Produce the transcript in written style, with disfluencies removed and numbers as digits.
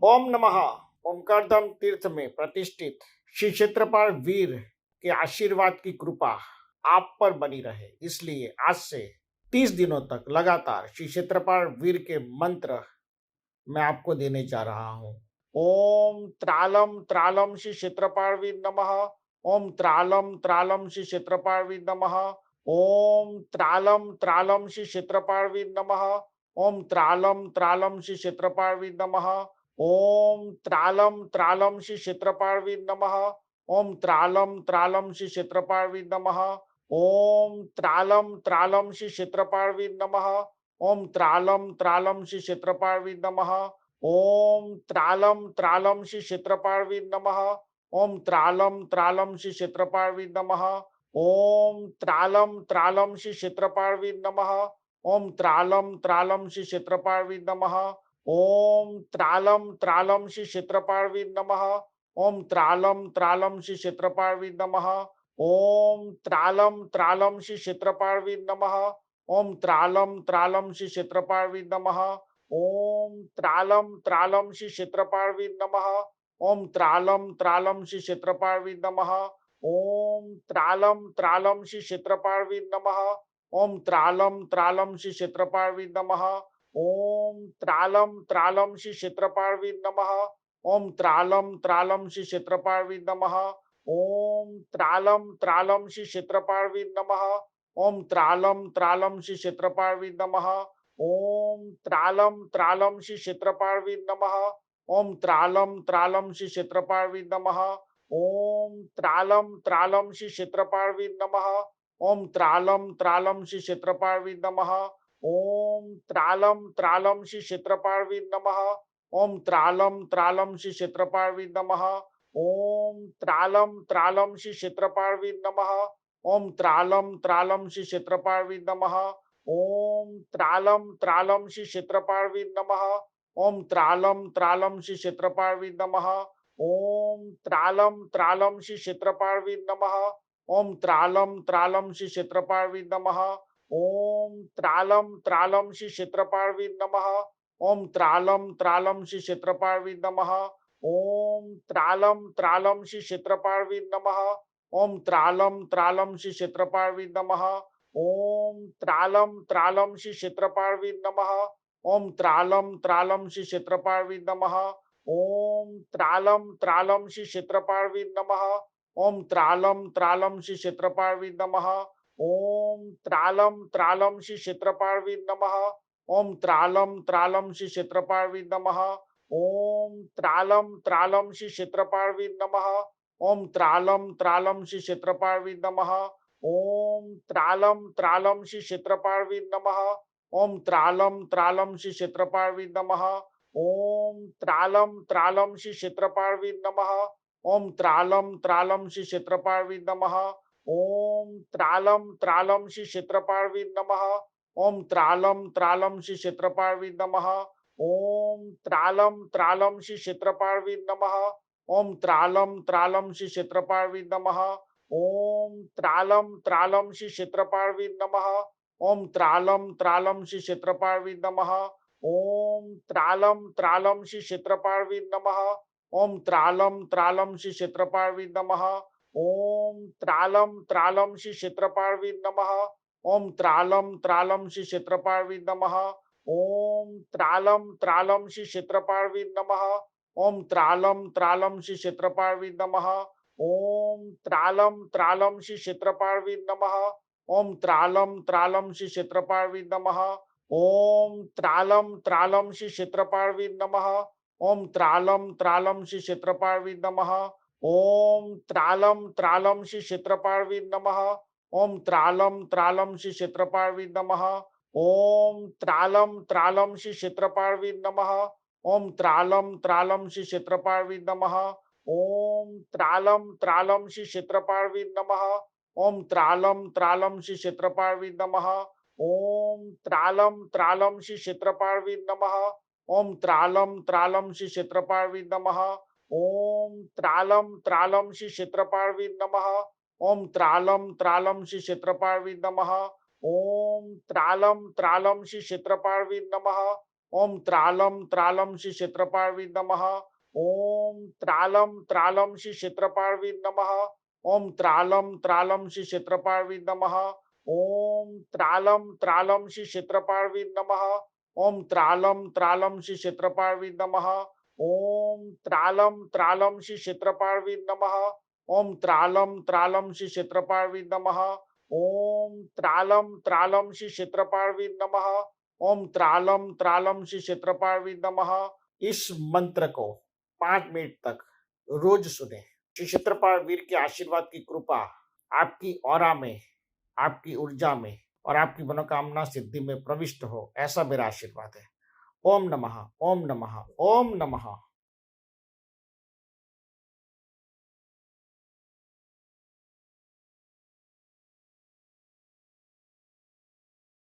ओम नमः। ओमकारधाम तीर्थ में प्रतिष्ठित श्री क्षेत्रपाल वीर के आशीर्वाद की कृपा आप पर बनी रहे, इसलिए आज से 30 दिनों तक लगातार श्री क्षेत्रपाल वीर के मंत्र मैं आपको देने जा रहा हूँ। ओम त्रालम त्रालम श्री क्षेत्रपाल वीर नमः। ओम त्रालम त्रालम श्री क्षेत्रपाल वीर नमः। ओम त्रालम त्रालम श्री क्षेत्रपाल वीर नमः। ओम त्रालम त्रालम श्री क्षेत्रपाल वीर नमः। ओम त्रालम त्रालम श्री क्षेत्रपाल वीर नमः। ओम त्रालम त्रालम श्री क्षेत्रपाल वीर नमः। ओम त्रालम त्रालम श्री क्षेत्रपाल वीर नमः। ओम त्रालम त्रालम श्री क्षेत्रपाल वीर नमः। ओम त्रालम त्रालम श्री क्षेत्रपाल वीर नमः। ओम त्रालम त्रालम श्री क्षेत्रपाल वीर नमः। ओम त्रालम त्रालम श्री क्षेत्रपाल वीर नमः। ओम त्रालम त्रालम श्री क्षेत्रपाल वीर नमः। ओम त्रालम त्रालम श्री क्षेत्रपाल वीर नमः। ओम त्रालम त्रालम श्री क्षेत्रपाल वीर नमः। ओम त्रालम त्रालम श्री क्षेत्रपाल वीर नमः। ओम त्रालम त्रालम श्री क्षेत्रपाल वीर नमः। ओम त्रालम त्रालम श्री क्षेत्रपाल वीर नमः। ओम त्रालम त्रालम श्री क्षेत्रपाल वीर नमः। ओम त्रालम त्रालम श्री क्षेत्रपाल वीर नमः। ओम त्रालम त्रालम श्री क्षेत्रपाल वीर नमः। ओम त्रालम त्रालम श्री क्षेत्रपाल वीर नमः। ओम त्रालम त्रालम श्री क्षेत्रपाल वीर नमः। ओम त्रालम त्रालम श्री क्षेत्रपाल वीर नमः। ओम त्रालम त्रालम श्री क्षेत्रपाल वीर नमः। ओम त्रालम त्रालम श्री क्षेत्रपाल वीर नमः। ओम त्रालम त्रालम श्री क्षेत्रपाल वीर नमः। ओम त्रालम त्रालम श्री क्षेत्रपाल वीर नमः। ओम त्रालम त्रालम श्री क्षेत्रपाल वीर नमः। ओम त्रालम त्रालम श्री क्षेत्रपाल वीर नमः। ओम त्रालम त्रालम श्री क्षेत्रपाल वीर नमः। ओम त्रालम त्रालम श्री क्षेत्रपाल वीर नमः। ओम त्रालम त्रालम श्री क्षेत्रपाल वीर नमः। ओम त्रालम त्रालम श्री क्षेत्रपाल वीर नमः। ओम त्रालम त्रालम श्री क्षेत्रपाल वीर नमः। ओम त्रालम त्रालम श्री क्षेत्रपाल वीर नमः। ओम त्रालम त्रालम श्री क्षेत्रपाल वीर नमः। ओम त्रालम त्रालम श्री क्षेत्रपाल वीर नमः। ओम त्रालम त्रालम श्री क्षेत्रपाल वीर नमः। ओम त्रालम त्रालम श्री क्षेत्रपाल वीर नमः। ओम त्रालम त्रालम श्री क्षेत्रपाल वीर नमः। ओम त्रालम त्रालम श्री क्षेत्रपाल वीर नमः। ओम त्रालम त्रालम श्री क्षेत्रपाल वीर नमः। ओम त्रालम त्रालम श्री क्षेत्रपाल वीर नमः। ओम त्रालम त्रालम श्री क्षेत्रपाल वीर नमः। ओम त्रालम त्रालम श्री क्षेत्रपाल वीर नमः। ओम त्रालम त्रालम श्री क्षेत्रपाल वीर नमः। ओम त्रालम त्रालम श्री क्षेत्रपाल वीर नमः। ओम त्रालम त्रालम श्री क्षेत्रपाल वीर नमः। ओम त्रालम त्रालम श्री क्षेत्रपाल वीर नमः। ओम त्रालम त्रालम श्री क्षेत्रपाल वीर नमः। ओम त्रालम त्रालम श्री क्षेत्रपाल वीर नमः। ओम त्रालम त्रालम श्री क्षेत्रपाल वीर नमः। ओम त्रालम त्रालम श्री क्षेत्रपाल वीर नमः। ओम त्रालम त्रालम श्री क्षेत्रपाल वीर नमः। ओम त्रालम त्रालम श्री क्षेत्रपाल वीर नमः। ओम त्रालम त्रालम श्री क्षेत्रपाल वीर नमः। ओम त्रालम त्रालम श्री क्षेत्रपाल वीर नमः। ओम त्रालम त्रालम श्री क्षेत्रपाल वीर नमः। ओम त्रालम त्रालम श्री क्षेत्रपाल वीर नमः। ओम त्रालम त्रालम श्री क्षेत्रपाल वीर नमः। ओम त्रालम त्रालम श्री क्षेत्रपाल वीर नमः। ओम त्रालम त्रालम श्री क्षेत्रपाल वीर नमः। ओम त्रालम त्रालम श्री क्षेत्रपाल वीर नमः। ओम त्रालम त्रालम श्री क्षेत्रपाल वीर नमः। ओम त्रालम त्रालम श्री क्षेत्रपाल वीर नमः। ओम त्रालम त्रालम श्री क्षेत्रपाल वीर नमः। ओम त्रालम त्रालम श्री क्षेत्रपाल वीर नमः। ओम त्रालम त्रालम श्री क्षेत्रपाल वीर नमः। ओम त्रालम त्रालम श्री क्षेत्रपाल वीर नमः। ओम त्रालम त्रालम श्री क्षेत्रपाल वीर नमः। ओम त्रालम त्रालम श्री क्षेत्रपाल वीर नमः। ओम त्रालम त्रालम श्री क्षेत्रपाल वीर नमः। ओम त्रालम त्रालम श्री क्षेत्रपाल वीर नमः। ओम त्रालम त्रालम श्री क्षेत्रपाल वीर नमः। ओम त्रालम त्रालम श्री क्षेत्रपाल वीर नमः। ओम त्रालम त्रालम श्री क्षेत्रपाल वीर नमः। ओम त्रालम त्रालम श्री क्षेत्रपाल वीर नमः। ओम त्रालम त्रालम श्री क्षेत्रपाल वीर नमः। ओम त्रालम त्रालम श्री क्षेत्रपाल वीर नमः। ओम त्रालम श्री क्षेत्रपाळवी नमः। ओम त्रालम श्री क्षेत्रपाळवी नमः। ओम त्रालम श्री क्षेत्रपाळवी नमः। ओम त्रालम श्री क्षेत्रपाळवी नमः। ओम त्रालम श्री क्षेत्रपाळवी नमः। ओम त्रालम श्री क्षेत्रपाळवी नमः। ओम त्रालम श्री क्षेत्रपाळवी नमः। ओम त्रालम श्री क्षेत्रपाळवी नमः। ओम त्रालम श्री क्षेत्रपाळवी नमः। इस मंत्र को 5 मिनट तक रोज सुने। श्री क्षेत्रपाल वीर के आशीर्वाद की कृपा आपकी ऑरा में, आपकी ऊर्जा में और आपकी मनोकामना सिद्धि में प्रविष्ट हो, ऐसा मेरा आशीर्वाद है। ओम नमः, ओम नमः, ओम नमः।